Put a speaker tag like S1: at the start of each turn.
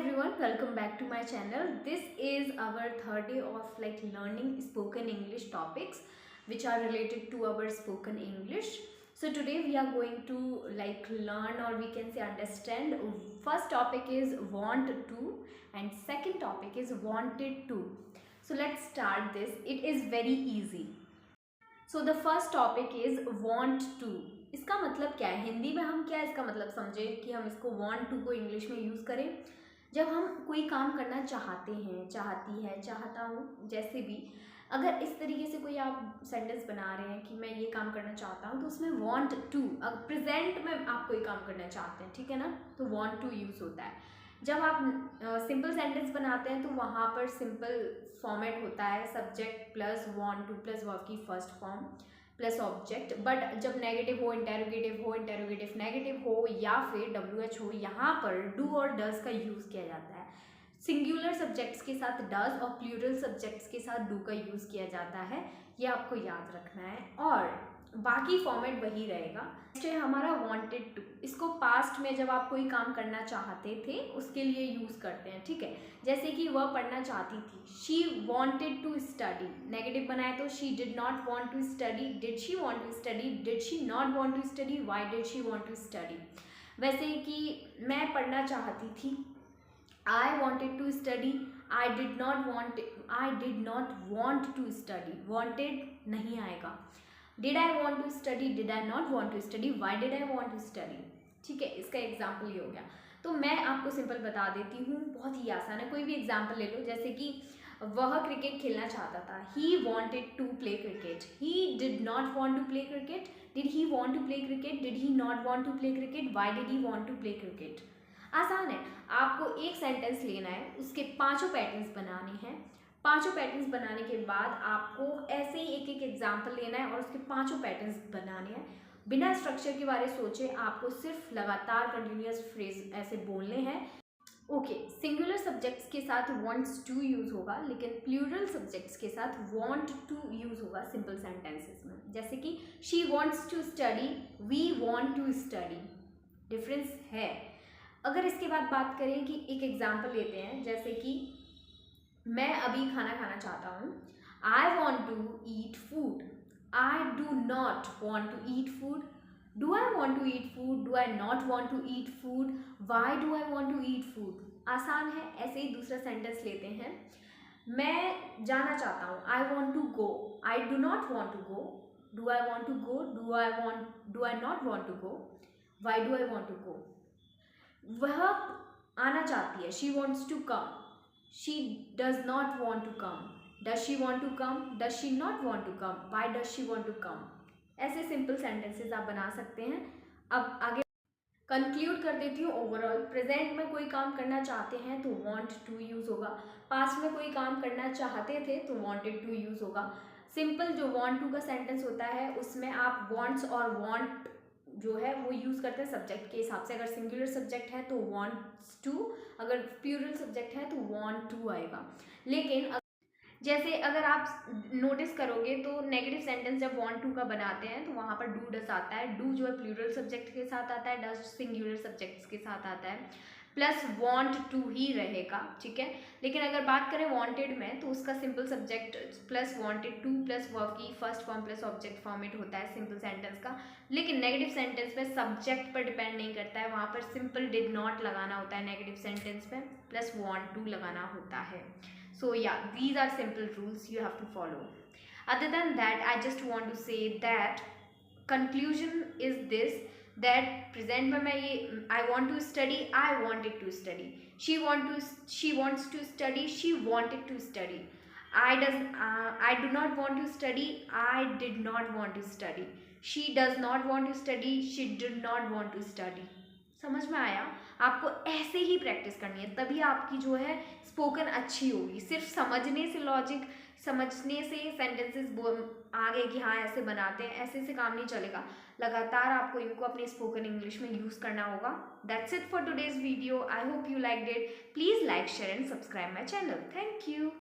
S1: everyone, welcome back to my channel. This is our third day of learning spoken English topics which are related to our spoken English. So today we are going to learn, or we can say understand. First topic is want to and second topic is wanted to. So let's start this. It is very easy. So the first topic is want to. इसका मतलब क्या है हिंदी में? हम क्या इसका मतलब समझें कि हम इसको वॉन्ट टू को इंग्लिश में यूज़ करें. जब हम कोई काम करना चाहते हैं, चाहती है, चाहता हूँ, जैसे भी, अगर इस तरीके से कोई आप सेंटेंस बना रहे हैं कि मैं ये काम करना चाहता हूँ, तो उसमें वॉन्ट टू, अब प्रेजेंट में आप कोई काम करना चाहते हैं, ठीक है ना, तो वॉन्ट टू यूज़ होता है. जब आप सिंपल सेंटेंस बनाते हैं तो वहाँ पर सिंपल फॉर्मेट होता है subject plus want to plus verb की first form plus object. But जब नेगेटिव हो, इंटेरोगेटिव नेगेटिव हो, या फिर WH हो, यहाँ पर डू और डज का यूज़ किया जाता है. सिंगुलर सब्जेक्ट्स के साथ डज और प्लूरल सब्जेक्ट्स के साथ डू का यूज़ किया जाता है. ये आपको याद रखना है और बाकी फॉर्मेट वही रहेगा. नेक्स्ट है हमारा वांटेड टू. इसको पास्ट में जब आप कोई काम करना चाहते थे उसके लिए यूज़ करते हैं, ठीक है. जैसे कि वह पढ़ना चाहती थी, she wanted to study. Negative बनाए तो she did not want to study, did she want to study, did she not want to study, why did she want to study. वैसे कि मैं पढ़ना चाहती थी, I wanted to study, I did not want to study. Wanted नहीं आएगा. Did I want to study, did I not want to study, why did I want to study. ठीक है, इसका एग्जाम्पल ये हो गया. तो मैं आपको सिंपल बता देती हूँ, बहुत ही आसान है. कोई भी एग्जाम्पल ले लो, जैसे कि वह क्रिकेट खेलना चाहता था, he wanted to play cricket, he did not want to play cricket, did he want to play cricket, did he not want to play cricket, why did he want to play cricket. आसान है. आपको एक sentence लेना है, उसके 5 patterns बनाने हैं. 5 patterns बनाने के बाद आपको ऐसे ही एक एक एग्जाम्पल लेना है और उसके 5 पैटर्न्स बनाने हैं. बिना स्ट्रक्चर के बारे सोचे आपको सिर्फ लगातार कंटिन्यूअस फ्रेज ऐसे बोलने हैं. ओके, सिंगुलर सब्जेक्ट्स के साथ वॉन्ट्स टू यूज़ होगा, लेकिन प्लूरल सब्जेक्ट्स के साथ वॉन्ट टू यूज़ होगा सिंपल सेंटेंसेस में. जैसे कि she wants to study, we want to study. Difference है. अगर इसके बाद बात करें कि एक एग्जाम्पल लेते हैं, जैसे कि मैं अभी खाना खाना चाहता हूँ, I want to eat food, I do not want to eat food, do I want to eat food, do I not want to eat food, why do I want to eat food. आसान है. ऐसे ही दूसरा sentence लेते हैं. मैं जाना चाहता हूँ, I want to go, I do not want to go, do I want to go, do I not want to go, why do I want to go. वह आना चाहती है, she wants to come, she does not want to come, does she want to come, does she not want to come, why does she want to come. ऐसे simple sentences आप बना सकते हैं. अब आगे कंक्लूड कर देती हूँ. ओवरऑल प्रेजेंट में कोई काम करना चाहते हैं तो वांट टू यूज़ होगा. पास्ट में कोई काम करना चाहते थे तो वांटेड टू यूज़ होगा. सिंपल जो वांट टू का सेंटेंस होता है उसमें आप वांट्स और वांट जो है वो यूज़ करते हैं सब्जेक्ट के हिसाब से. अगर सिंगुलर सब्जेक्ट है तो वांट्स टू, अगर प्लूरल सब्जेक्ट है तो वांट टू आएगा. लेकिन जैसे अगर आप नोटिस करोगे तो नेगेटिव सेंटेंस जब वांट टू का बनाते हैं तो वहाँ पर डू डस आता है. डू जो है प्लूरल सब्जेक्ट के साथ आता है, डस सिंगुलर सब्जेक्ट्स के साथ आता है, प्लस वांट टू ही रहेगा, ठीक है. लेकिन अगर बात करें वांटेड में तो उसका simple subject plus wanted to plus verb की first form plus object format होता है सिंपल सेंटेंस का. लेकिन नेगेटिव सेंटेंस में सब्जेक्ट पर डिपेंड नहीं करता है, वहाँ पर सिंपल डिड नॉट लगाना होता है नेगेटिव सेंटेंस में, प्लस वांट टू लगाना होता है. So yeah, these are simple rules you have to follow. Other than that, I just want to say that conclusion is this, that present में मैं ये I want to study, I wanted to study, she wants to study, she wanted to study, I do not want to study, I did not want to study, she does not want to study, she did not want to study. समझ में आया? आपको ऐसे ही practice करनी है, तभी आपकी जो है स्पोकन अच्छी होगी. सिर्फ समझने से, लॉजिक समझने से सेंटेंसेस आ गए कि हाँ ऐसे बनाते हैं, ऐसे से काम नहीं चलेगा. लगातार आपको इनको अपने स्पोकन इंग्लिश में यूज़ करना होगा. That's it for today's video. I hope you liked it. Please like, share and subscribe my channel. Thank you.